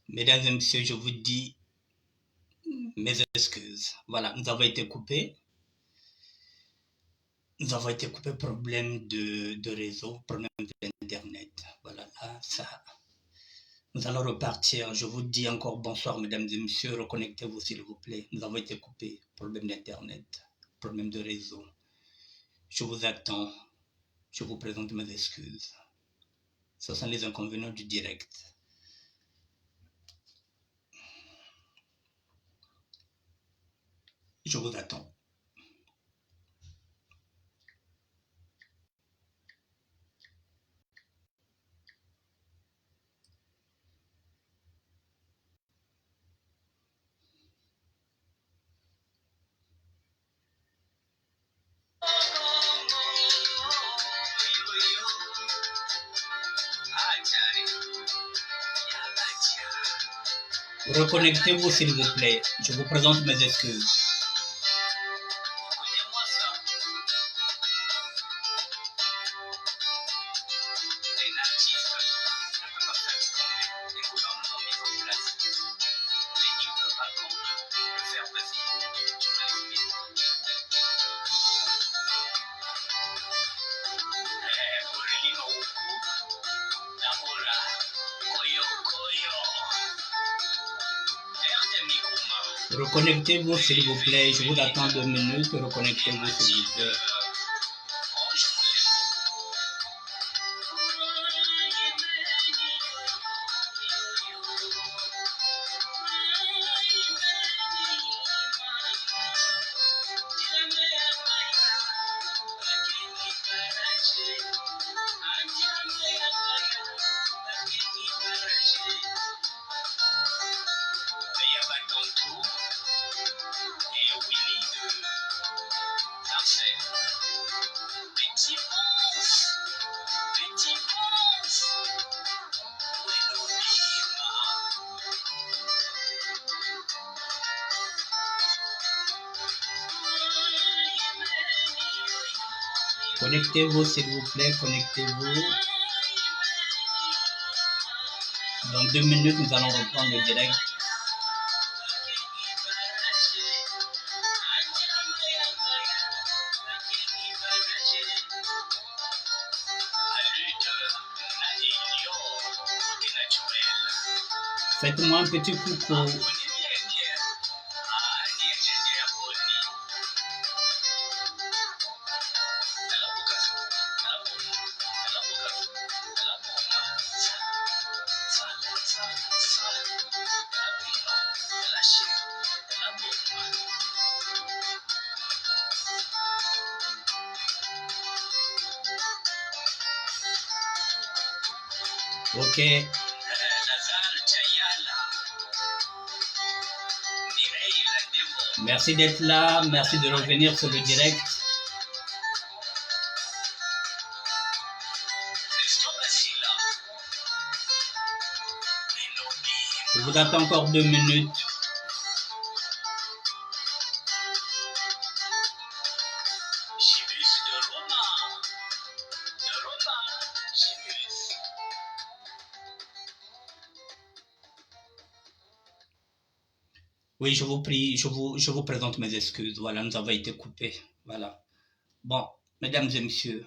Mesdames et messieurs, je vous dis mes excuses. Voilà, nous avons été coupés. Nous avons été coupés, problème de réseau, problème d'Internet. Voilà, là, ça. Nous allons repartir. Je vous dis encore bonsoir, mesdames et messieurs. Reconnectez-vous, s'il vous plaît. Nous avons été coupés, problème d'Internet, problème de réseau. Je vous attends. Je vous présente mes excuses. Ce sont les inconvénients du direct. Je vous attends. Reconnectez-vous, s'il vous plaît. Je vous présente mes excuses. Reconnectez-vous, s'il vous plaît. Je vous attends 2 minutes. Reconnectez-vous, s'il vous plaît. Connectez-vous, s'il vous plaît, connectez-vous. Dans 2 minutes, nous allons reprendre le direct. Faites-moi un petit coucou. Ok. Merci d'être là, merci de revenir sur le direct. Je vous attends encore 2 minutes. Oui, je vous prie, je vous présente mes excuses. Voilà, nous avons été coupés. Voilà. Bon, mesdames et messieurs,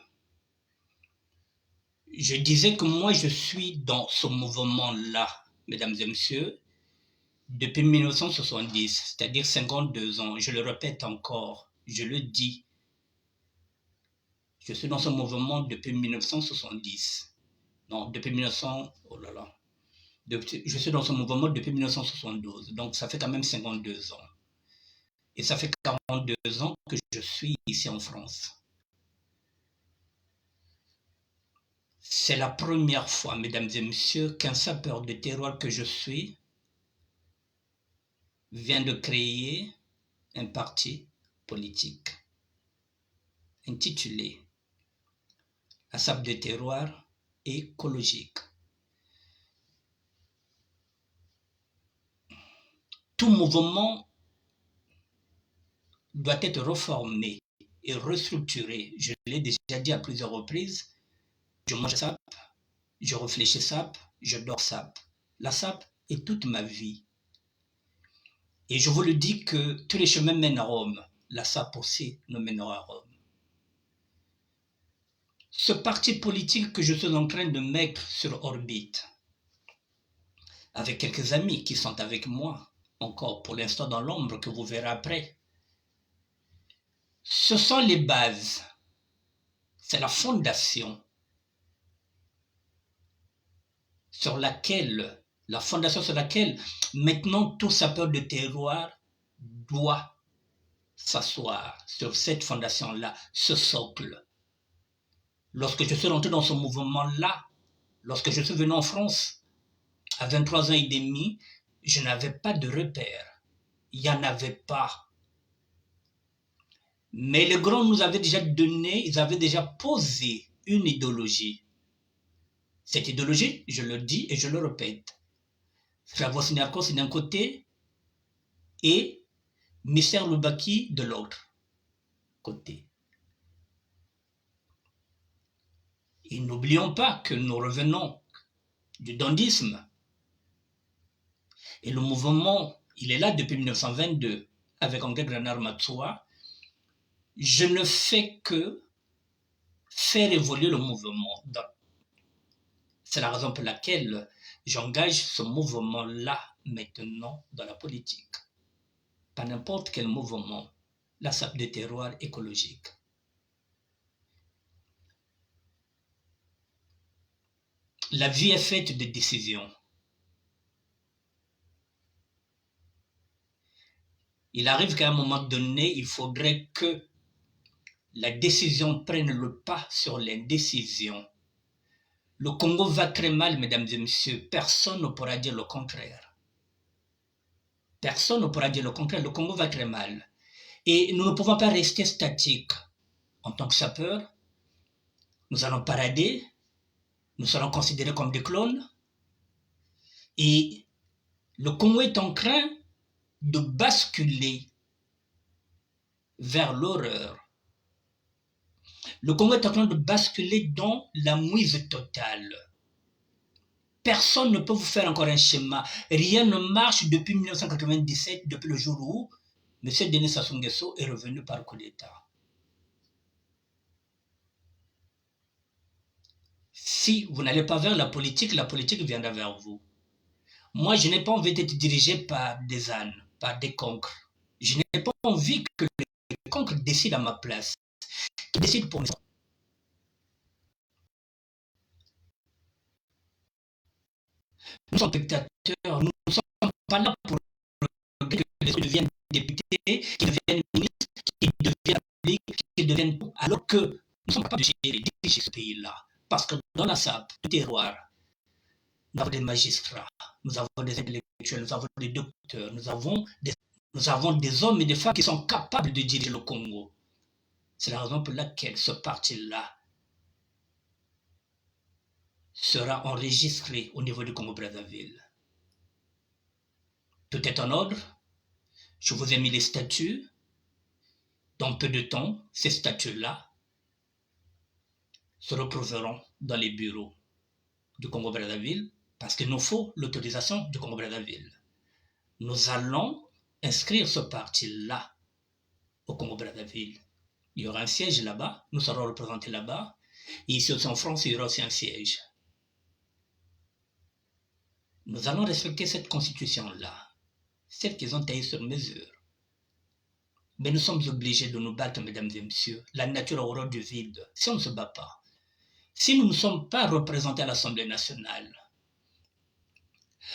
je disais que moi, je suis dans ce mouvement-là, mesdames et messieurs, depuis 1970, c'est-à-dire 52 ans. Je le répète encore, je le dis. Je suis dans ce mouvement depuis 1970. Non, depuis 1900, oh là là. Je suis dans ce mouvement depuis 1972, donc ça fait quand même 52 ans. Et ça fait 42 ans que je suis ici en France. C'est la première fois, mesdames et messieurs, qu'un sapeur de terroir que je suis vient de créer un parti politique intitulé « ASAP de terroir écologique ». Tout mouvement doit être reformé et restructurer. Je l'ai déjà dit à plusieurs reprises, je mange SAP, je réfléchis SAP, je dors SAP. La SAP est toute ma vie. Et je vous le dis que tous les chemins mènent à Rome. La SAP aussi nous mènera à Rome. Ce parti politique que je suis en train de mettre sur orbite, avec quelques amis qui sont avec moi, encore pour l'instant dans l'ombre que vous verrez après, ce sont les bases, c'est la fondation sur laquelle maintenant tout sapeur de terroir doit s'asseoir sur cette fondation-là, ce socle. Lorsque je suis rentré dans ce mouvement-là, lorsque je suis venu en France, à 23 ans et demi, je n'avais pas de repère. Il n'y en avait pas. Mais les grands nous avaient déjà donné, ils avaient déjà posé une idéologie. Cette idéologie, je le dis et je le répète, Flavo-Sinarkos d'un côté et Mister Loubaki de l'autre côté. Et n'oublions pas que nous revenons du dandisme. Et le mouvement, il est là depuis 1922 avec André Granard Matsoa. Je ne fais que faire évoluer le mouvement. C'est la raison pour laquelle j'engage ce mouvement-là maintenant dans la politique. Pas n'importe quel mouvement, la SAP de terroir écologique. La vie est faite de décisions. Il arrive qu'à un moment donné, il faudrait que la décision prenne le pas sur l'indécision. Le Congo va très mal, mesdames et messieurs. Personne ne pourra dire le contraire. Personne ne pourra dire le contraire. Le Congo va très mal. Et nous ne pouvons pas rester statiques. En tant que sapeurs, nous allons parader, nous serons considérés comme des clones. Et le Congo est en train de basculer vers l'horreur. Le Congo est en train de basculer dans la mouise totale. Personne ne peut vous faire encore un schéma. Rien ne marche depuis 1997, depuis le jour où M. Denis Sassou Nguesso est revenu par coup d'État. Si vous n'allez pas vers la politique viendra vers vous. Moi, je n'ai pas envie d'être dirigé par des ânes, par des cancres. Je n'ai pas envie que les cancres décident à ma place, qu'ils décident pour moi. Nous sommes spectateurs, nous ne sommes pas là pour que les autres deviennent députés, qu'ils deviennent ministres, qu'ils deviennent publics, qu'ils deviennent tout, alors que nous ne sommes pas capables de diriger ce pays-là. Parce que dans la SAP, le terroir, nous avons des magistrats, nous avons des intellectuels, nous avons des docteurs, nous avons des hommes et des femmes qui sont capables de diriger le Congo. C'est la raison pour laquelle ce parti-là sera enregistré au niveau du Congo-Brazzaville. Tout est en ordre. Je vous ai mis les statuts. Dans peu de temps, ces statuts-là se retrouveront dans les bureaux du Congo-Brazzaville parce qu'il nous faut l'autorisation du Congo-Brazzaville. Nous allons inscrire ce parti-là au Congo-Brazzaville. Il y aura un siège là-bas, nous serons représentés là-bas. Et ici en France, il y aura aussi un siège. Nous allons respecter cette constitution-là, celle qu'ils ont taillée sur mesure. Mais nous sommes obligés de nous battre, mesdames et messieurs. La nature a horreur du vide. Si on ne se bat pas, si nous ne sommes pas représentés à l'Assemblée nationale,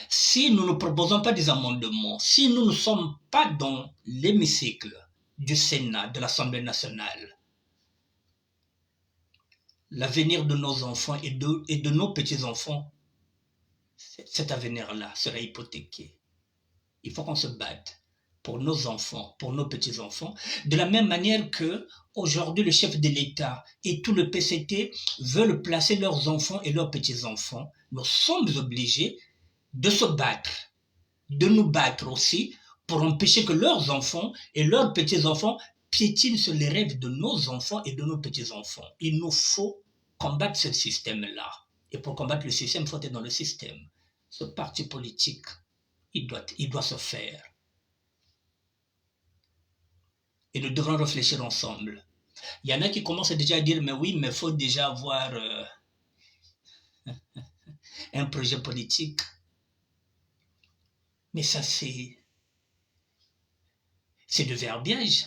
si nous ne proposons pas des amendements, si nous ne sommes pas dans l'hémicycle du Sénat, de l'Assemblée nationale, l'avenir de nos enfants et de nos petits-enfants, cet avenir-là sera hypothéqué. Il faut qu'on se batte pour nos enfants, pour nos petits-enfants, de la même manière que aujourd'hui le chef de l'État et tout le PCT veulent placer leurs enfants et leurs petits-enfants. Nous sommes obligés de se battre, de nous battre aussi pour empêcher que leurs enfants et leurs petits-enfants piétine sur les rêves de nos enfants et de nos petits-enfants. Il nous faut combattre ce système-là. Et pour combattre le système, il faut être dans le système. Ce parti politique, il doit se faire. Et nous devrons réfléchir ensemble. Il y en a qui commencent déjà à dire, mais oui, mais il faut déjà avoir un projet politique. Mais ça, c'est de verbiage.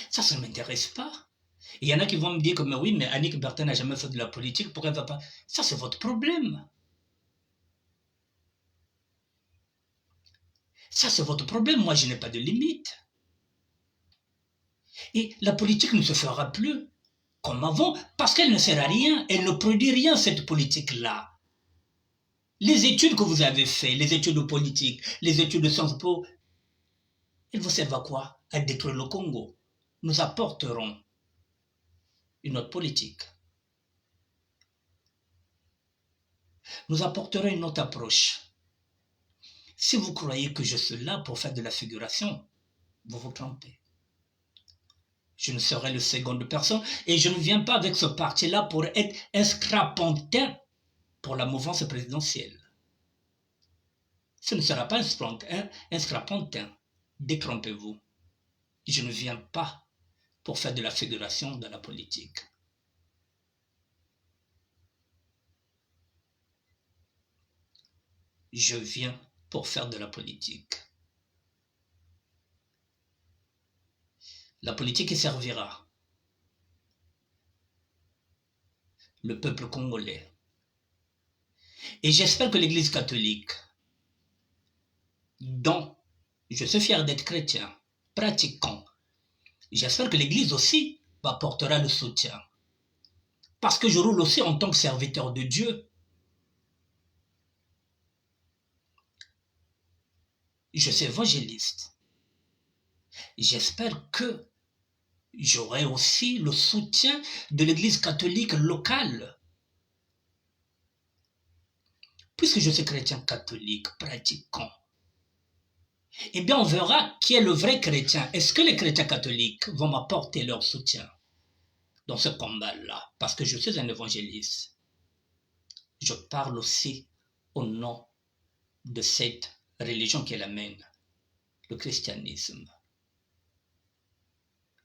Ça ne m'intéresse pas. Il y en a qui vont me dire que, mais oui, mais Annick Bertrand n'a jamais fait de la politique, pourquoi elle ne va pas... Ça, c'est votre problème. Ça, c'est votre problème. Moi, je n'ai pas de limite. Et la politique ne se fera plus comme avant, parce qu'elle ne sert à rien. Elle ne produit rien, cette politique-là. Les études que vous avez faites, les études de politique, les études de Sciences Po, elles vous servent à quoi? À détruire le Congo. Nous apporterons une autre politique. Nous apporterons une autre approche. Si vous croyez que je suis là pour faire de la figuration, vous vous trompez. Je ne serai le second de personne et je ne viens pas avec ce parti-là pour être un scrapontin pour la mouvance présidentielle. Ce ne sera pas un scrapontin. Détrompez-vous. Je ne viens pas pour faire de la figuration dans la politique. Je viens pour faire de la politique. La politique qui servira le peuple congolais. Et j'espère que l'Église catholique, dont je suis fier d'être chrétien, pratiquant, j'espère que l'Église aussi m'apportera le soutien. Parce que je roule aussi en tant que serviteur de Dieu. Je suis évangéliste. J'espère que j'aurai aussi le soutien de l'Église catholique locale. Puisque je suis chrétien catholique, pratiquant, eh bien on verra qui est le vrai chrétien. Est-ce que les chrétiens catholiques vont m'apporter leur soutien dans ce combat-là? Parce que je suis un évangéliste. Je parle aussi au nom de cette religion qui est la mienne, le christianisme.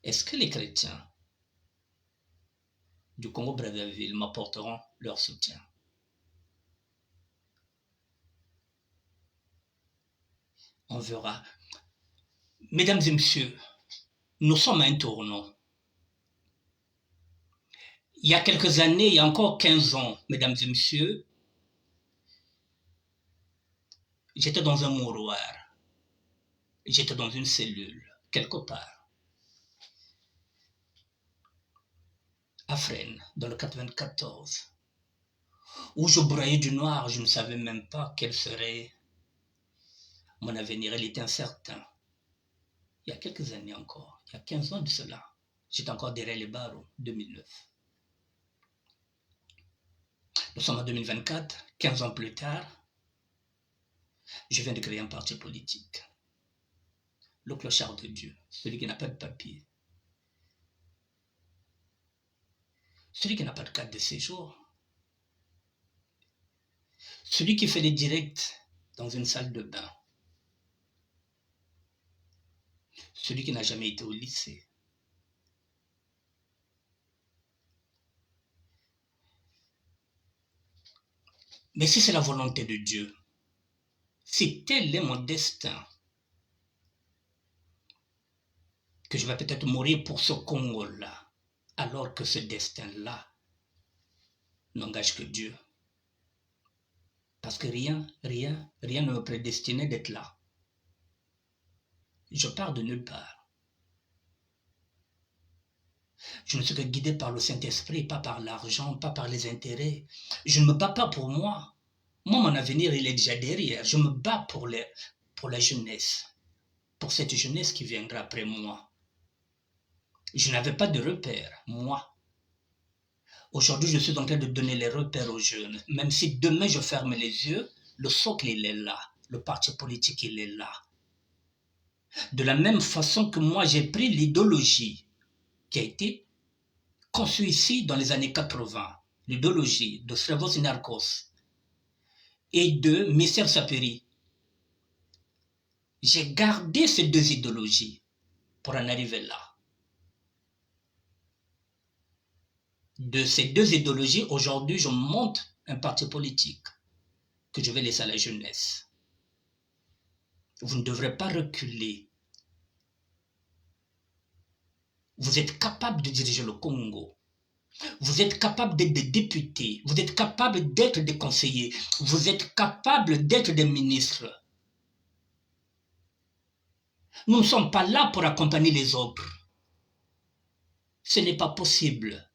Est-ce que les chrétiens du Congo-Brazzaville m'apporteront leur soutien? On verra. Mesdames et messieurs, nous sommes à un tournant. Il y a quelques années, il y a encore 15 ans, mesdames et messieurs, j'étais dans un mouroir. J'étais dans une cellule, quelque part. À Fresnes, dans le 94, où je broyais du noir, je ne savais même pas quel serait mon avenir, il était incertain. Il y a quelques années encore, il y a 15 ans de cela, j'étais encore derrière les barreaux, 2009. Nous sommes en 2024, 15 ans plus tard, je viens de créer un parti politique. Le clochard de Dieu, celui qui n'a pas de papier. Celui qui n'a pas de carte de séjour. Celui qui fait des directs dans une salle de bain. Celui qui n'a jamais été au lycée. Mais si c'est la volonté de Dieu, si tel est mon destin, que je vais peut-être mourir pour ce Congo-là, alors que ce destin-là n'engage que Dieu. Parce que rien ne me prédestinait d'être là. Je pars de nulle part. Je ne suis que guidé par le Saint-Esprit, pas par l'argent, pas par les intérêts. Je ne me bats pas pour moi. Moi, mon avenir, il est déjà derrière. Je me bats pour la jeunesse, pour cette jeunesse qui viendra après moi. Je n'avais pas de repères, moi. Aujourd'hui, je suis en train de donner les repères aux jeunes. Même si demain, je ferme les yeux, le socle, il est là. Le parti politique, il est là. De la même façon que moi, j'ai pris l'idéologie qui a été conçue ici dans les années 80, l'idéologie de Slavos Narcos et de Mister Saperi. J'ai gardé ces deux idéologies pour en arriver là. De ces deux idéologies, aujourd'hui, je monte un parti politique que je vais laisser à la jeunesse. Vous ne devrez pas reculer. Vous êtes capable de diriger le Congo. Vous êtes capable d'être des députés. Vous êtes capable d'être des conseillers. Vous êtes capable d'être des ministres. Nous ne sommes pas là pour accompagner les autres. Ce n'est pas possible.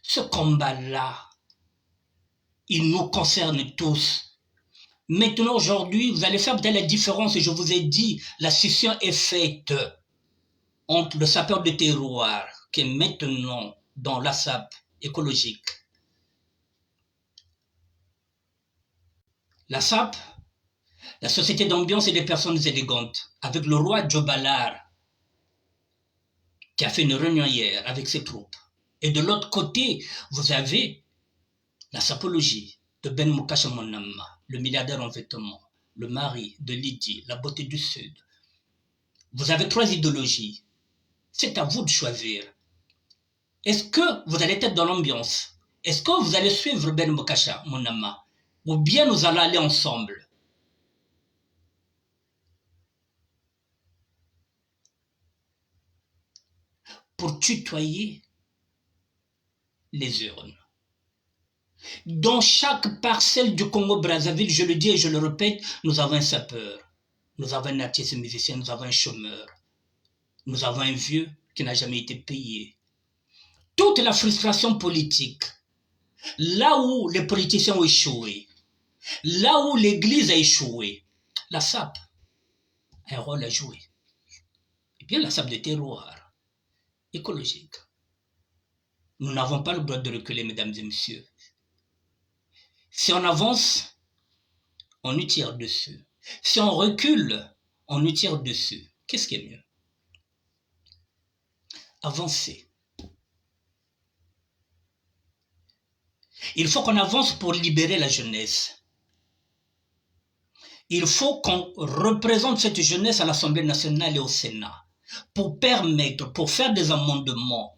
Ce combat-là, il nous concerne tous. Maintenant, aujourd'hui, vous allez faire peut-être la différence, et je vous ai dit, la scission est faite entre le sapeur de terroir, qui est maintenant dans la SAP écologique. La SAP, la Société d'ambiance et des personnes élégantes, avec le roi Djobalar, qui a fait une réunion hier avec ses troupes. Et de l'autre côté, vous avez la sapologie de Ben Mukasha Monama, le milliardaire en vêtements, le mari de Lydie, la beauté du Sud. Vous avez trois idéologies. C'est à vous de choisir. Est-ce que vous allez être dans l'ambiance? Est-ce que vous allez suivre Ben Mukasha Monama? Ou bien nous allons aller ensemble? Pour tutoyer les urnes. Dans chaque parcelle du Congo-Brazzaville, je le dis et je le répète, nous avons un sapeur, nous avons un artiste musicien, nous avons un chômeur, nous avons un vieux qui n'a jamais été payé. Toute la frustration politique, là où les politiciens ont échoué, là où l'Église a échoué, la SAP a un rôle à jouer. Et bien la SAP de terroir, écologique. Nous n'avons pas le droit de reculer, mesdames et messieurs. Si on avance, on nous tire dessus. Si on recule, on nous tire dessus. Qu'est-ce qui est mieux? Avancer. Il faut qu'on avance pour libérer la jeunesse. Il faut qu'on représente cette jeunesse à l'Assemblée nationale et au Sénat pour permettre, pour faire des amendements,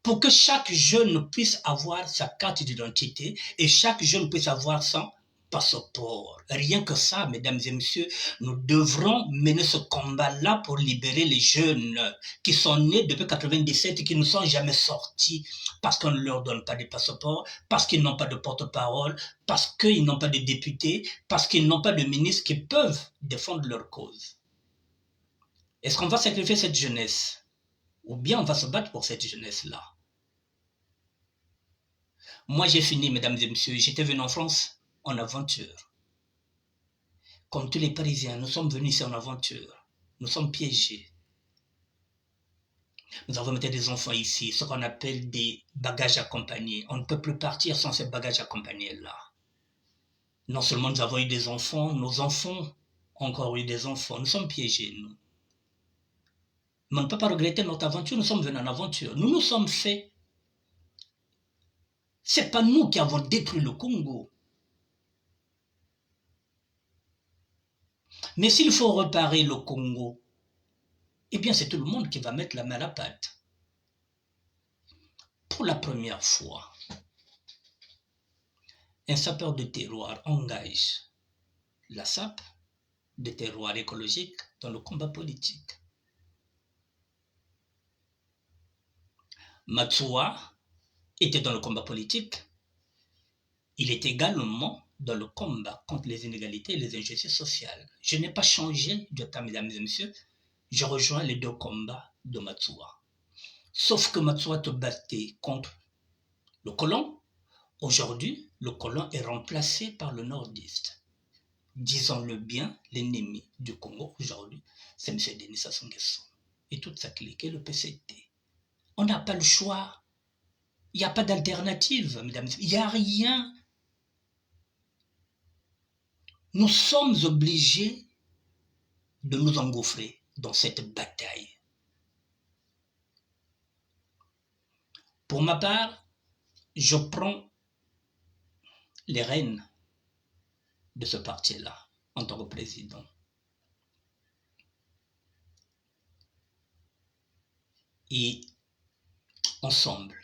pour que chaque jeune puisse avoir sa carte d'identité et chaque jeune puisse avoir son passeport. Rien que ça, mesdames et messieurs, nous devrons mener ce combat-là pour libérer les jeunes qui sont nés depuis 1997 et qui ne sont jamais sortis parce qu'on ne leur donne pas de passeport, parce qu'ils n'ont pas de porte-parole, parce qu'ils n'ont pas de députés, parce qu'ils n'ont pas de ministres qui peuvent défendre leur cause. Est-ce qu'on va sacrifier cette jeunesse? Ou bien on va se battre pour cette jeunesse-là? Moi, j'ai fini, mesdames et messieurs. J'étais venu en France en aventure. Comme tous les Parisiens, nous sommes venus ici en aventure. Nous sommes piégés. Nous avons mis des enfants ici, ce qu'on appelle des bagages accompagnés. On ne peut plus partir sans ces bagages accompagnés-là. Non seulement nous avons eu des enfants, nos enfants ont encore eu des enfants. Nous sommes piégés, nous. Mais on ne peut pas regretter notre aventure. Nous sommes venus en aventure. Nous nous sommes faits. Ce n'est pas nous qui avons détruit le Congo. Mais s'il faut réparer le Congo, eh bien c'est tout le monde qui va mettre la main à la pâte. Pour la première fois, un sapeur de terroir engage la SAP de terroir écologique dans le combat politique. Matsoua était dans le combat politique. Il est également dans le combat contre les inégalités et les injustices sociales. Je n'ai pas changé de temps, mesdames et messieurs. Je rejoins les deux combats de Matsoua. Sauf que Matsoua te battait contre le colon. Aujourd'hui, le colon est remplacé par le nordiste. Disons-le bien, l'ennemi du Congo aujourd'hui, c'est M. Denis Sassou Nguesso et toute sa clique et le PCT. On n'a pas le choix. Il n'y a pas d'alternative, mesdames et messieurs. Il n'y a rien. nous sommes obligés de nous engouffrer dans cette bataille. Pour ma part, je prends les rênes de ce parti-là en tant que président. Et ensemble,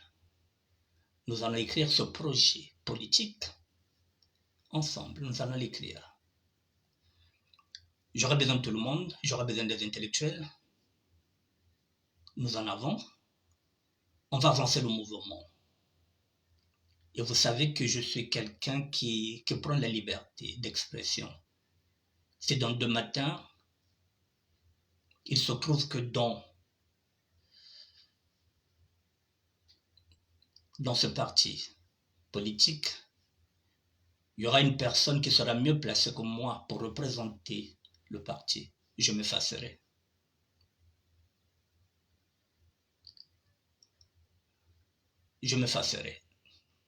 nous allons écrire ce projet politique. Ensemble, nous allons l'écrire. J'aurai besoin de tout le monde, j'aurai besoin des intellectuels. Nous en avons. On va avancer le mouvement. Et vous savez que je suis quelqu'un qui prend la liberté d'expression. C'est dans 2 matins, il se trouve que dans ce parti politique, il y aura une personne qui sera mieux placée que moi pour représenter le parti. Je m'effacerai. Je m'effacerai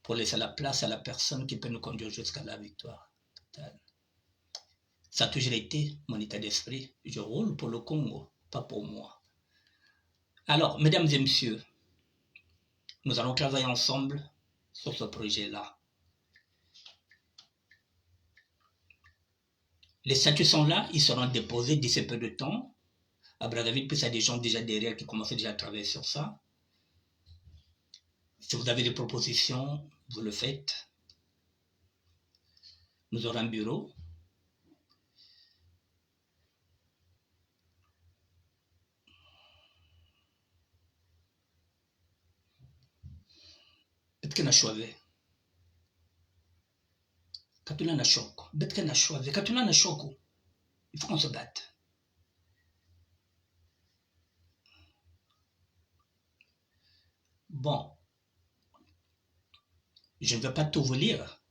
pour laisser la place à la personne qui peut nous conduire jusqu'à la victoire totale. Ça a toujours été mon état d'esprit. Je roule pour le Congo, pas pour moi. Alors, mesdames et messieurs, nous allons travailler ensemble sur ce projet-là. Les statuts sont là, ils seront déposés d'ici peu de temps. À Brazzaville, puis il y a des gens déjà derrière qui commencent déjà à travailler sur ça. Si vous avez des propositions, vous le faites. Nous aurons un bureau. Peut-être qu'on a choisi. Quand on a choqué, peut-être qu'on a choisi. Quand on a choqué, il faut qu'on se batte. Bon, je ne vais pas tout vous lire,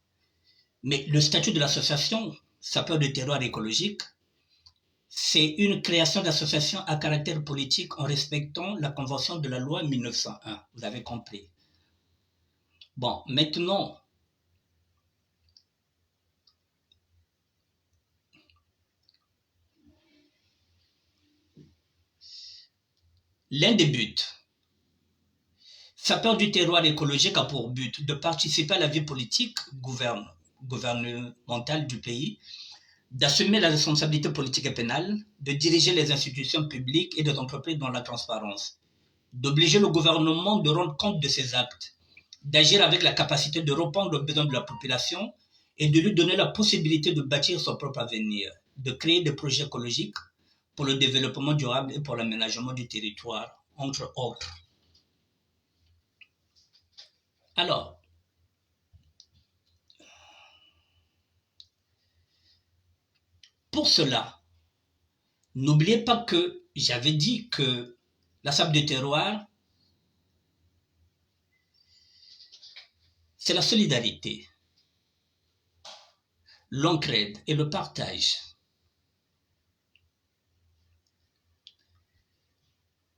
mais le statut de l'association, sapeur de terroir écologique, c'est une création d'association à caractère politique en respectant la convention de la loi 1901. Vous avez compris. Bon, maintenant, l'un des buts, sapeur du terroir écologique a pour but de participer à la vie politique gouvernementale du pays, d'assumer la responsabilité politique et pénale, de diriger les institutions publiques et des entreprises dans la transparence, d'obliger le gouvernement de rendre compte de ses actes, d'agir avec la capacité de répondre aux besoins de la population et de lui donner la possibilité de bâtir son propre avenir, de créer des projets écologiques pour le développement durable et pour l'aménagement du territoire, entre autres. Alors, pour cela, n'oubliez pas que j'avais dit que la sable de terroir, c'est la solidarité, l'entraide et le partage.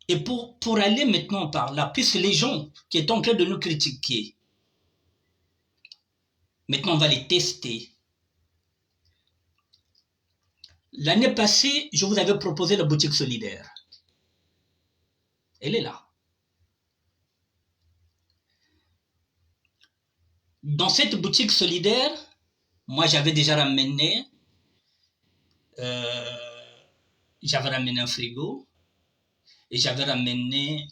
Et pour aller maintenant par là, puisque les gens qui sont en train de nous critiquer, maintenant on va les tester. L'année passée, je vous avais proposé la boutique solidaire. Elle est là. Dans cette boutique solidaire, moi j'avais déjà ramené un frigo et j'avais ramené,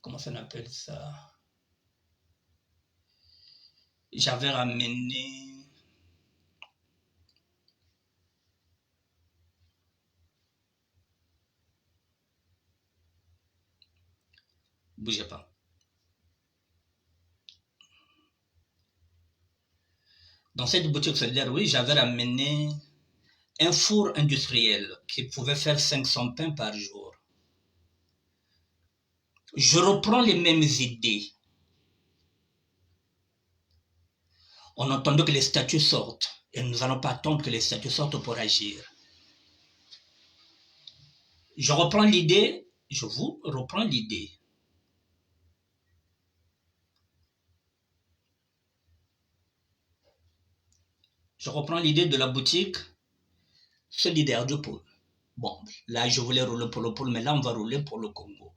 comment ça s'appelle ça? J'avais ramené bougez pas. Dans cette boutique solidaire, oui, j'avais ramené un four industriel qui pouvait faire 500 pains par jour. Je reprends les mêmes idées. On entend que les statuts sortent et nous n'allons pas attendre que les statuts sortent pour agir. Je reprends l'idée, je vous reprends l'idée. Je reprends l'idée de la boutique solidaire du pôle. Bon, là, je voulais rouler pour le pôle, mais là, on va rouler pour le Congo.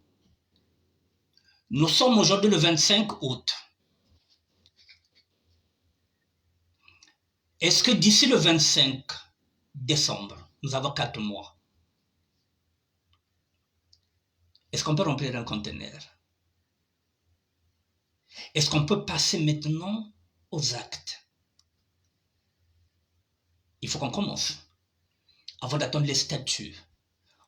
Nous sommes aujourd'hui le 25 août. Est-ce que d'ici le 25 décembre, nous avons 4 mois, est-ce qu'on peut remplir un conteneur? Est-ce qu'on peut passer maintenant aux actes? Il faut qu'on commence. Avant d'attendre les statuts.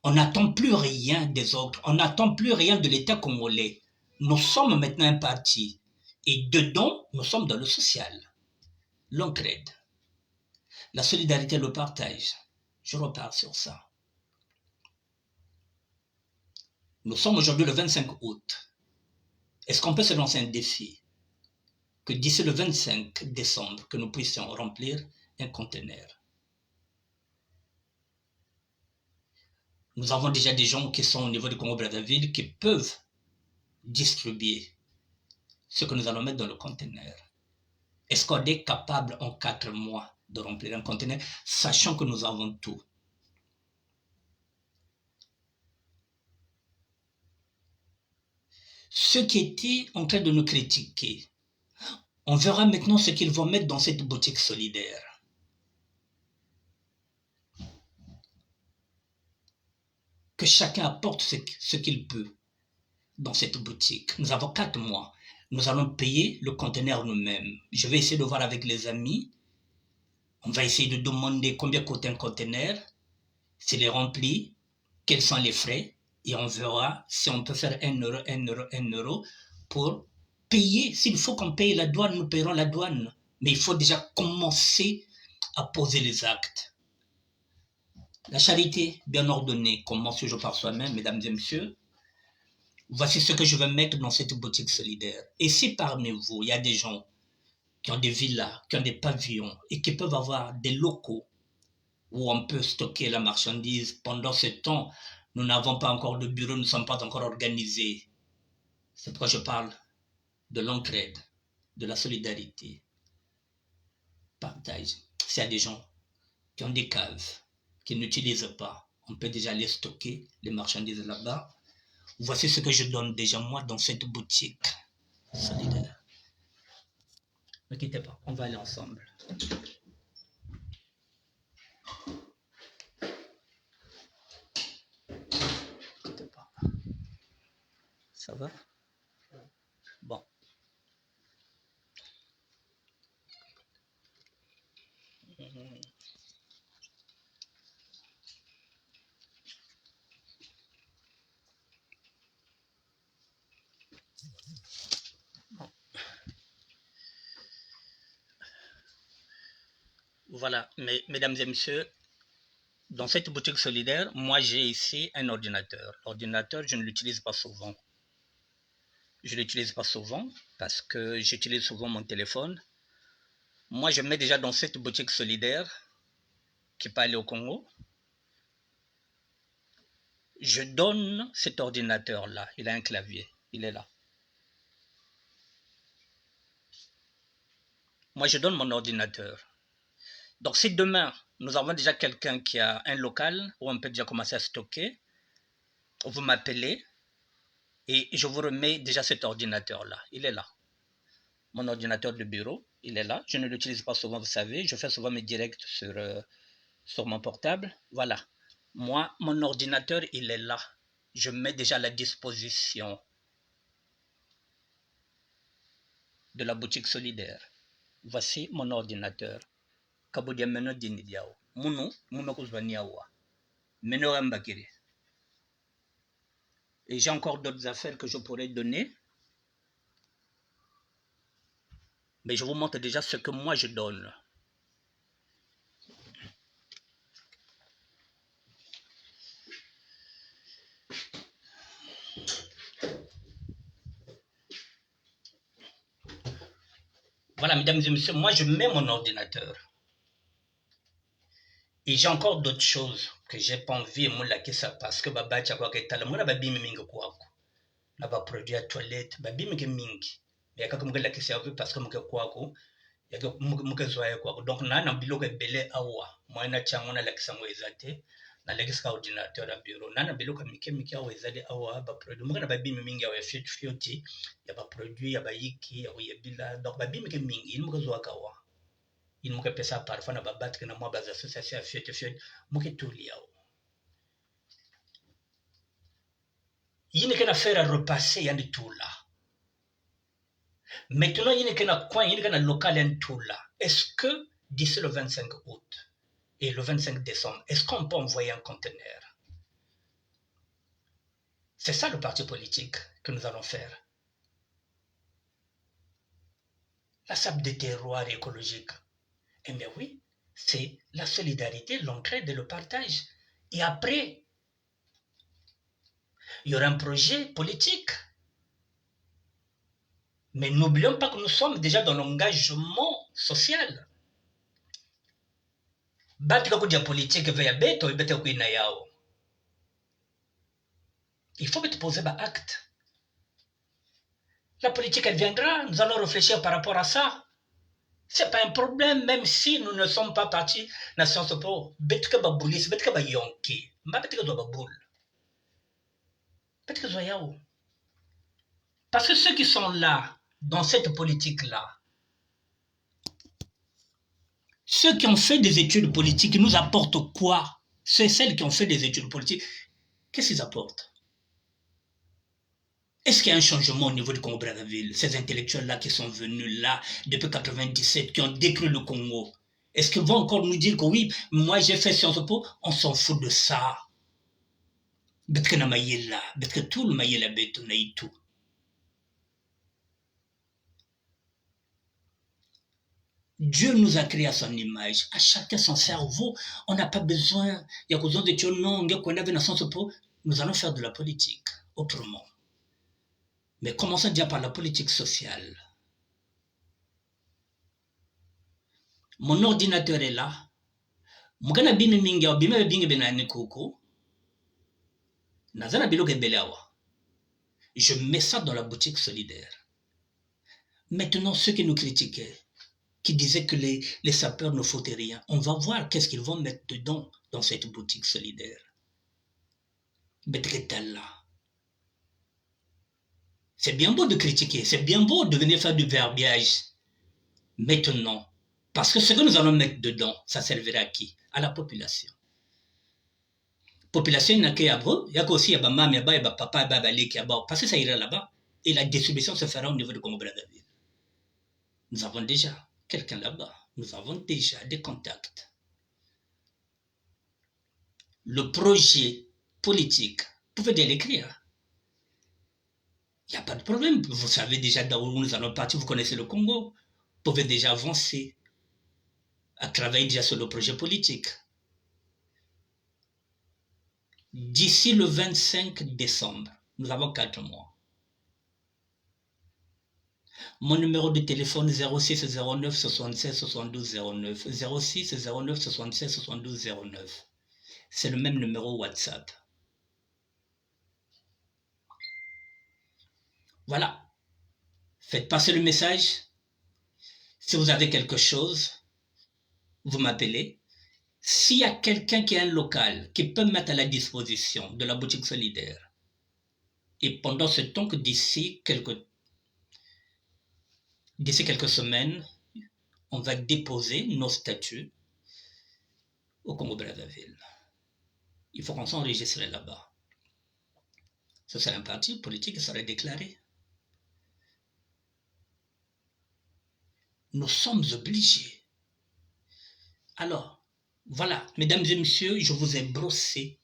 On n'attend plus rien des autres. On n'attend plus rien de l'État congolais. Nous sommes maintenant un parti. Et dedans, nous sommes dans le social. L'entraide. La solidarité, le partage. Je repars sur ça. Nous sommes aujourd'hui le 25 août. Est-ce qu'on peut se lancer un défi? Que d'ici le 25 décembre, que nous puissions remplir un conteneur. Nous avons déjà des gens qui sont au niveau du Congo-Brazzaville qui peuvent distribuer ce que nous allons mettre dans le conteneur. Est-ce qu'on est capable en 4 mois de remplir un conteneur, sachant que nous avons tout? Ceux qui étaient en train de nous critiquer, on verra maintenant ce qu'ils vont mettre dans cette boutique solidaire. Que chacun apporte ce qu'il peut dans cette boutique. Nous avons 4 mois. Nous allons payer le conteneur nous-mêmes. Je vais essayer de voir avec les amis. On va essayer de demander combien coûte un conteneur, s'il est rempli, quels sont les frais, et on verra si on peut faire 1 euro, 1 euro, 1 euro pour payer. S'il faut qu'on paye la douane, nous payerons la douane. Mais il faut déjà commencer à poser les actes. La charité bien ordonnée commence toujours par soi-même, mesdames et messieurs. Voici ce que je vais mettre dans cette boutique solidaire. Et si parmi vous, il y a des gens qui ont des villas, qui ont des pavillons et qui peuvent avoir des locaux où on peut stocker la marchandise, pendant ce temps, nous n'avons pas encore de bureau, nous ne sommes pas encore organisés. C'est pourquoi je parle de l'entraide, de la solidarité. Partage. S'il y a des gens qui ont des caves, qui n'utilisent pas, on peut déjà les stocker, les marchandises là-bas. Voici ce que je donne déjà moi dans cette boutique solidaire. Ne quittez pas, on va aller ensemble. Ne quittez pas. Ça va? Bon. Voilà, mesdames et messieurs, dans cette boutique solidaire, moi j'ai ici un ordinateur. L'ordinateur, je ne l'utilise pas souvent. Je ne l'utilise pas souvent parce que j'utilise souvent mon téléphone. Moi, je mets déjà dans cette boutique solidaire qui peut aller au Congo. Je donne cet ordinateur-là. Il a un clavier. Il est là. Moi, je donne mon ordinateur. Donc, si demain, nous avons déjà quelqu'un qui a un local où on peut déjà commencer à stocker, vous m'appelez et je vous remets déjà cet ordinateur-là. Il est là. Mon ordinateur de bureau, il est là. Je ne l'utilise pas souvent, vous savez. Je fais souvent mes directs sur mon portable. Voilà. Moi, mon ordinateur, il est là. Je mets déjà à la disposition de la boutique solidaire. Voici mon ordinateur. Kabudia meno dini diao. Muno kuzwaniawa. Meno rambakiri. Et j'ai encore d'autres affaires que je pourrais donner. Mais je vous montre déjà ce que moi je donne. Voilà, mesdames et messieurs, moi je mets mon ordinateur. Et j'ai encore d'autres choses que j'ai pas envie de me ça parce que baba tchakwa ketala mona babi mingi kwako. Na ba produit à toilette babi mingi. Mais kaka mugela kisa yavu parce que muke kwako yake mukezwa quoi donc na biloko ebele awa moyena tiango na lekisango ezate na lekisaka ordinateur ya bureau na biloko mike awa ezali awa baproduit moka na babimi mingi awa ya fioti ya baproduit ya bayiki ya koyebila donc babimike mingi ini mukezwaka awa ini mukepesa parfois na babatike na mwa bazassociation ya fioti muketuli awa yini kena faire repasser yandi tula maintenant yini kena coin yini kena local yandi tula est-ce que d'ici le 25 août et le 25 décembre est-ce qu'on peut envoyer un conteneur? C'est ça le parti politique que nous allons faire. La sable des terroirs écologiques. Eh bien oui, c'est la solidarité, l'entraide et le partage. Et après, il y aura un projet politique. Mais n'oublions pas que nous sommes déjà dans l'engagement social. Batika kuja politique veya beto ibete kuina yao. Il faut te poser des actes. La politique, elle viendra, nous allons réfléchir par rapport à ça. Ce n'est pas un problème, même si nous ne sommes pas partis dans Sciences Po. Betka ba boulis, betka ba yonki. Ma betka ba boule. Betka ba yao. Parce que ceux qui sont là, dans cette politique-là, ceux qui ont fait des études politiques, ils nous apportent quoi? C'est celles qui ont fait des études politiques. Qu'est-ce qu'ils apportent? Est-ce qu'il y a un changement au niveau du Congo-Brazzaville? Ces intellectuels-là qui sont venus là depuis 1997, qui ont décrit le Congo, est-ce qu'ils vont encore nous dire que oui, moi j'ai fait Sciences Po? On s'en fout de ça. Peut-être na mayela, peut-être tout le mayela beto na tout. Dieu nous a créé à son image, à chacun son cerveau. On n'a pas besoin, il y a besoin de Dieu, non, nous allons faire de la politique autrement. Mais commençons déjà par la politique sociale. Mon ordinateur est là. Je mets ça dans la boutique solidaire. Maintenant, ceux qui nous critiquaient, qui disaient que les sapeurs ne foutaient rien, on va voir qu'est-ce qu'ils vont mettre dedans dans cette boutique solidaire. C'est bien beau de critiquer, c'est bien beau de venir faire du verbiage. Maintenant, parce que ce que nous allons mettre dedans, ça servira à qui? À la population. Population, il n'y a qu'à vous, il y a aussi à maman, à papa, à parce que ça ira là-bas. Et la distribution se fera au niveau de Congo-Brazzaville. Nous avons déjà quelqu'un là-bas. Nous avons déjà des contacts. Le projet politique, vous pouvez déjà l'écrire. Il n'y a pas de problème. Vous savez déjà où nous allons partir, vous connaissez le Congo. Vous pouvez déjà avancer à travailler déjà sur le projet politique. D'ici le 25 décembre, nous avons 4 mois. Mon numéro de téléphone 06 09 76 72 09. 06 09 76 72 09. C'est le même numéro WhatsApp. Voilà. Faites passer le message. Si vous avez quelque chose, vous m'appelez. S'il y a quelqu'un qui a un local qui peut mettre à la disposition de la boutique solidaire, et pendant ce temps que d'ici quelques semaines, on va déposer nos statuts au Congo-Brazzaville. Il faut qu'on s'enregistre là-bas. Ce sera un parti politique qui sera déclaré. Nous sommes obligés. Alors, voilà, mesdames et messieurs, je vous ai brossé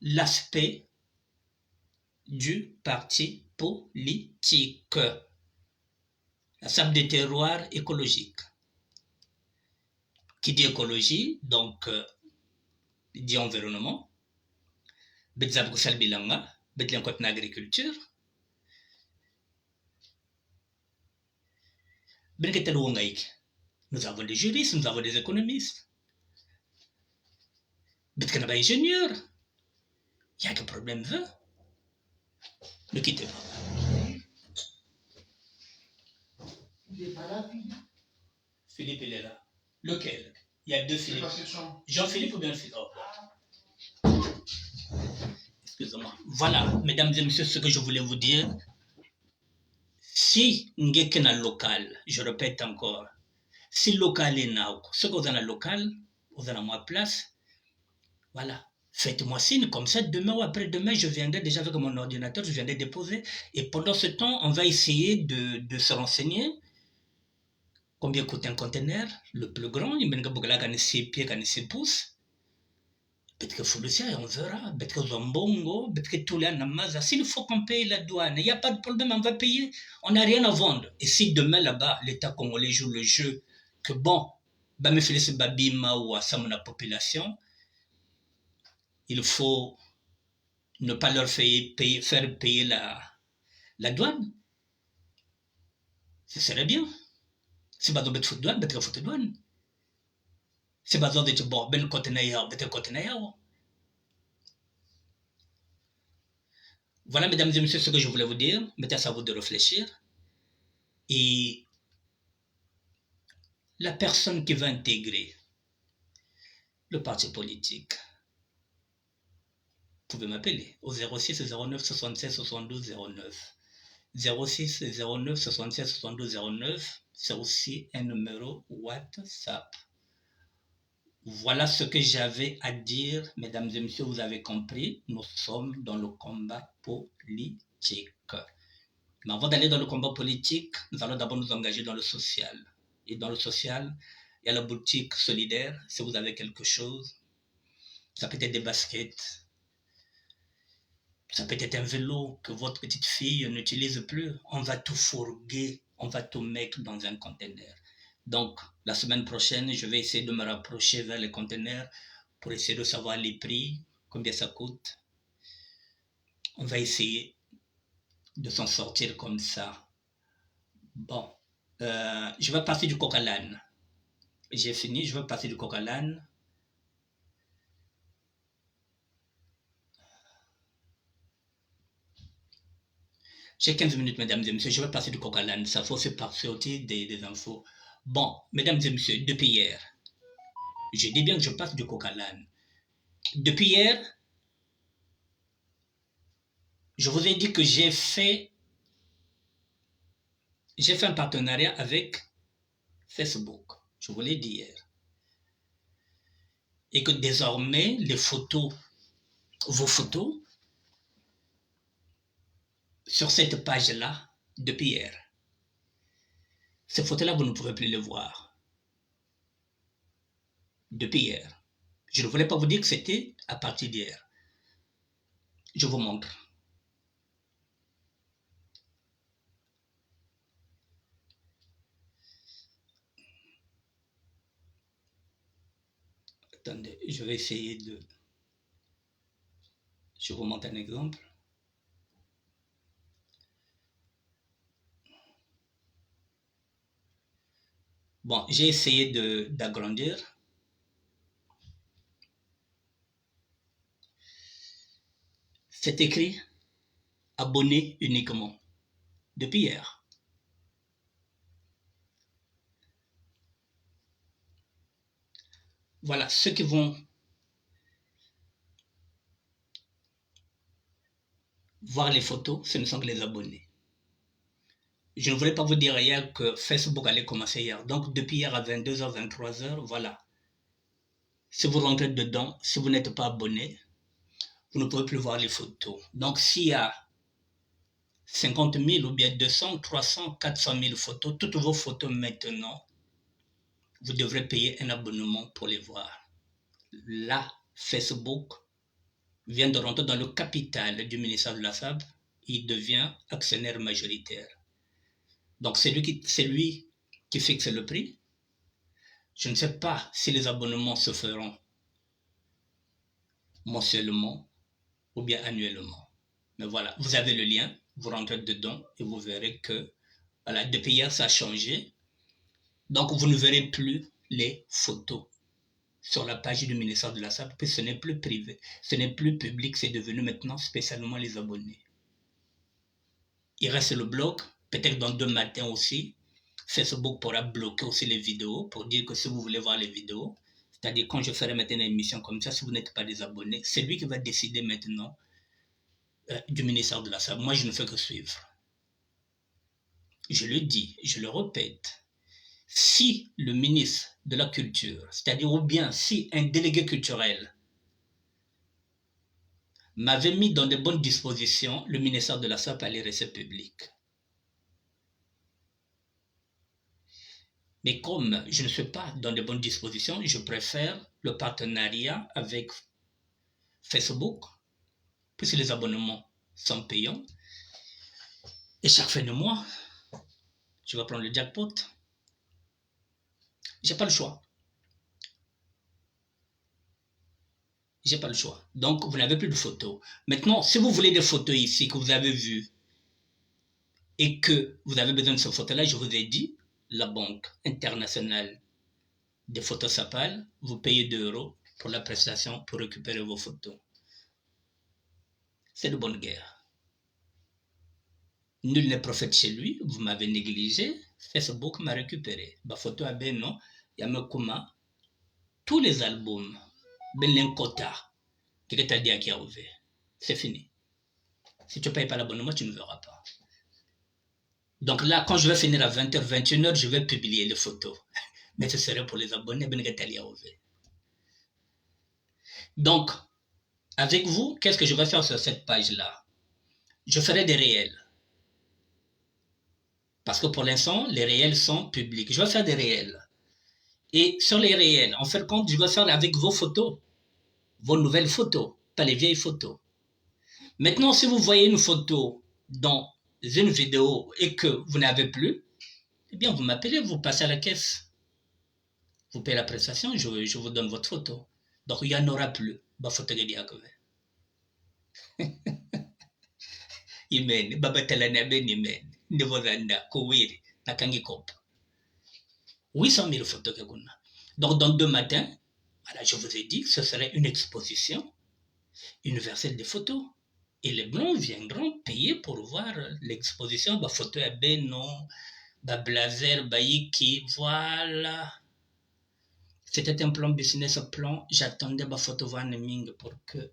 l'aspect du parti politique. La sable des terroirs écologiques. Qui dit écologie, donc dit environnement. Betzab Roussal Bilanga, Betlen Kotna agriculture. Nous avons des juristes, nous avons des économistes. Betkenaba ingénieur. Il y a qu'un problème veut. Ne quittez pas. Il n'est pas là, Philippe. Philippe, il est là. Lequel? Il y a deux Philippe. Jean-Philippe ou bien Philippe? Oh. Excusez-moi. Voilà, mesdames et messieurs, ce que je voulais vous dire. Si vous êtes dans le local, je répète encore, si le local est là, ce que vous avez dans le local, vous avez ma place, voilà. Faites-moi signe, comme ça, demain ou après-demain, je viendrai déjà avec mon ordinateur, je viendrai déposer. Et pendant ce temps, on va essayer de se renseigner. Combien coûte un conteneur? Le plus grand, il y a 6 pieds, 6 pouces. Peut-être qu'il faut le dire, on verra. Peut-être que Zombongo, peut-être que tout le monde. S'il faut qu'on paye la douane, il n'y a pas de problème, on va payer. On n'a rien à vendre. Et si demain là-bas, l'État congolais joue le jeu, que bon, bah me fait babima ou à la population, il faut ne pas leur faire payer la douane. Ce serait bien. Si pas de faute douane, peut-être faute douane. Si pas de bon, ben conteneur, peut-être conteneur. Voilà, mesdames et messieurs, ce que je voulais vous dire. Mettez à vous de réfléchir. Et la personne qui va intégrer le parti politique, vous pouvez m'appeler au 06 09 76 72 09. 06 09 76 72 09, c'est aussi un numéro WhatsApp. Voilà ce que j'avais à dire, mesdames et messieurs, vous avez compris, nous sommes dans le combat politique. Mais avant d'aller dans le combat politique, nous allons d'abord nous engager dans le social. Et dans le social, il y a la boutique solidaire, si vous avez quelque chose. Ça peut être des baskets, ça peut être un vélo que votre petite fille n'utilise plus. On va tout fourguer, on va tout mettre dans un conteneur. Donc, la semaine prochaine, je vais essayer de me rapprocher vers les conteneurs pour essayer de savoir les prix, combien ça coûte. On va essayer de s'en sortir comme ça. Bon, je vais passer du coq à l'âne. J'ai fini, je vais passer du coq à l'âne. J'ai 15 minutes, mesdames et messieurs, je vais passer du coq à l'âne. Ça faut se passer aussi des infos. Bon, mesdames et messieurs, depuis hier, je dis bien que je passe du coq à l'âne. Depuis hier, je vous ai dit que j'ai fait un partenariat avec Facebook. Je vous l'ai dit hier. Et que désormais, les photos, vos photos, sur cette page-là, depuis hier, ces photos-là, vous ne pourrez plus les voir. Depuis hier. Je ne voulais pas vous dire que c'était à partir d'hier. Je vous montre. Attendez, je vais essayer de... Je vous montre un exemple. Bon, j'ai essayé d'agrandir. C'est écrit abonné uniquement depuis hier. Voilà, ceux qui vont voir les photos, ce ne sont que les abonnés. Je ne voulais pas vous dire hier que Facebook allait commencer hier. Donc, depuis hier à 22h, 23h, voilà. Si vous rentrez dedans, si vous n'êtes pas abonné, vous ne pouvez plus voir les photos. Donc, s'il y a 50 000 ou bien 200, 300, 400 000 photos, toutes vos photos maintenant, vous devrez payer un abonnement pour les voir. Là, Facebook vient de rentrer dans le capital du ministère de la SAB, il devient actionnaire majoritaire. Donc c'est lui qui fixe le prix. Je ne sais pas si les abonnements se feront mensuellement ou bien annuellement. Mais voilà, vous avez le lien, vous rentrez dedans et vous verrez que voilà, depuis hier ça a changé. Donc vous ne verrez plus les photos sur la page du ministère de la SAB, puis ce n'est plus privé, ce n'est plus public, c'est devenu maintenant spécialement les abonnés. Il reste le blog, peut-être dans 2 matins aussi, Facebook pourra bloquer aussi les vidéos pour dire que si vous voulez voir les vidéos, c'est-à-dire quand je ferai maintenant une émission comme ça, si vous n'êtes pas des abonnés, c'est lui qui va décider maintenant du ministère de la Santé. Moi, je ne fais que suivre. Je le dis, je le répète. Si le ministre de la Culture, c'est-à-dire ou bien si un délégué culturel m'avait mis dans de bonnes dispositions, le ministère de la SAP allait rester public. Mais comme je ne suis pas dans de bonnes dispositions, je préfère le partenariat avec Facebook, puisque les abonnements sont payants. Et chaque fin de mois, je vais prendre le jackpot. J'ai pas le choix. J'ai pas le choix. Donc, vous n'avez plus de photos. Maintenant, si vous voulez des photos ici que vous avez vues et que vous avez besoin de ces photos-là, je vous ai dit, la Banque internationale des photos SAPAL, vous payez 2 € pour la prestation pour récupérer vos photos. C'est de bonne guerre. Nul n'est prophète chez lui, vous m'avez négligé, Facebook m'a récupéré. Ma photo a ben non, Yamakuma, tous les albums, ben l'encota, qui t'a dit à qui a ouvert. C'est fini. Si tu ne payes pas l'abonnement, tu ne verras pas. Donc là, quand je vais finir à 20h, 21h, je vais publier les photos. Mais ce serait pour les abonnés, ben Gatali a ouvert. Donc, avec vous, qu'est-ce que je vais faire sur cette page-là? Je ferai des réels. Parce que pour l'instant, les réels sont publics. Je vais faire des réels. Et sur les réels, en fait compte, je vais faire avec vos photos. Vos nouvelles photos, pas les vieilles photos. Maintenant, si vous voyez une photo dans une vidéo et que vous n'avez plus, eh bien, vous m'appelez, vous passez à la caisse. Vous payez la prestation, je vous donne votre photo. Donc, il n'y en aura plus. Bah, photo de Diakove. Amen. Baba talana ben amen. Ndevozanda kowiri nakangi kopa. 800 000 photos que vous. Donc, dans 2 matins, voilà, je vous ai dit que ce serait une exposition universelle des photos. Et les blancs viendront payer pour voir l'exposition. Bah, photo à Beno, bah, blazer, bah, Iki, voilà. C'était un plan business, un plan. J'attendais ma photo voir Ming pour que.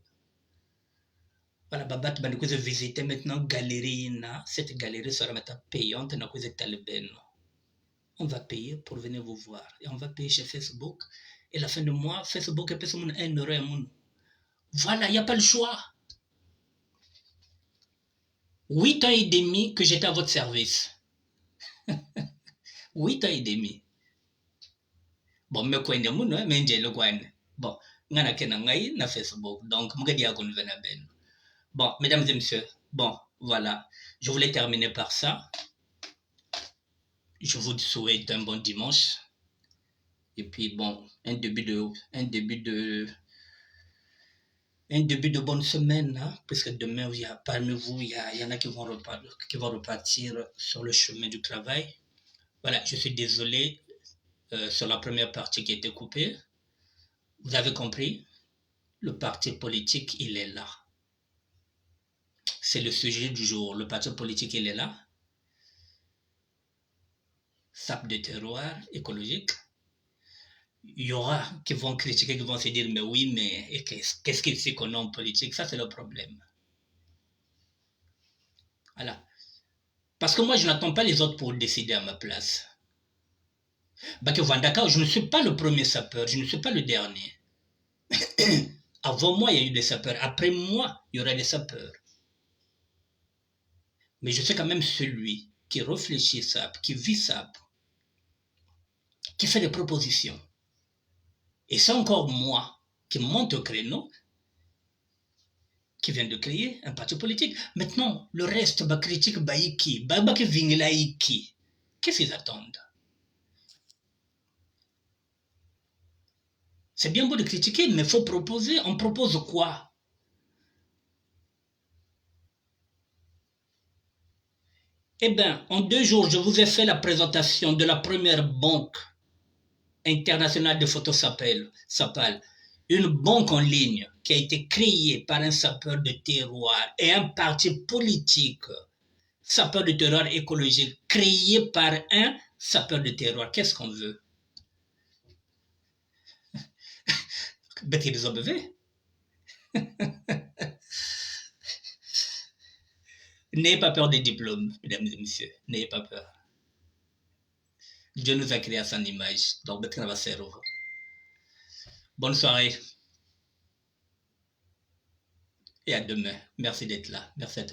Voilà, bah, bah, nous visiter maintenant galerie. Cette galerie sera maintenant payante. On va payer pour venir vous voir. Et on va payer chez Facebook. Et la fin de mois, Facebook est payé 1 €. Voilà, il n'y a pas le choix. 8 ans et demi que j'étais à votre service. 8 ans et demi. Bon, mais quoi, mais j'ai le coin. Bon, ngana kena ngai na Facebook. Donc, m'gadi akon vena ben. Bon, mesdames et messieurs, bon, voilà. Je voulais terminer par ça. Je vous souhaite un bon dimanche. Et puis, bon, un début de bonne semaine, hein, puisque demain, parmi vous, il y en a qui vont repartir sur le chemin du travail. Voilà, je suis désolé sur la première partie qui était coupée. Vous avez compris, le parti politique, il est là. C'est le sujet du jour. Le parti politique, il est là. SAP de terroir écologique. Il y aura qui vont critiquer, qui vont se dire, mais oui, mais qu'est-ce qu'il sait qu'on a en politique? Ça, c'est le problème. Voilà. Parce que moi, je n'attends pas les autres pour décider à ma place. Bake Vandaka, je ne suis pas le premier sapeur, je ne suis pas le dernier. Avant moi, il y a eu des sapeurs. Après moi, il y aura des sapeurs. Mais je suis quand même celui qui réfléchit SAP, qui vit SAP, qui fait des propositions. Et c'est encore moi qui monte au créneau, qui vient de créer un parti politique. Maintenant, le reste, bah, critique, bah, iki, bah, qui vingla iki. Qu'est-ce qu'ils attendent? C'est bien beau de critiquer, mais il faut proposer. On propose quoi? Eh bien, en 2 jours, je vous ai fait la présentation de la première banque internationale de photos SAPAL, une banque en ligne qui a été créée par un sapeur de terroir et un parti politique, sapeur de terroir écologique, créé par un sapeur de terroir, qu'est-ce qu'on veut? Bête des obévés. N'ayez pas peur des diplômes, mesdames et messieurs. N'ayez pas peur. Dieu nous a créés à son image. Donc, bonne soirée et à demain. Merci d'être là. Merci à tous.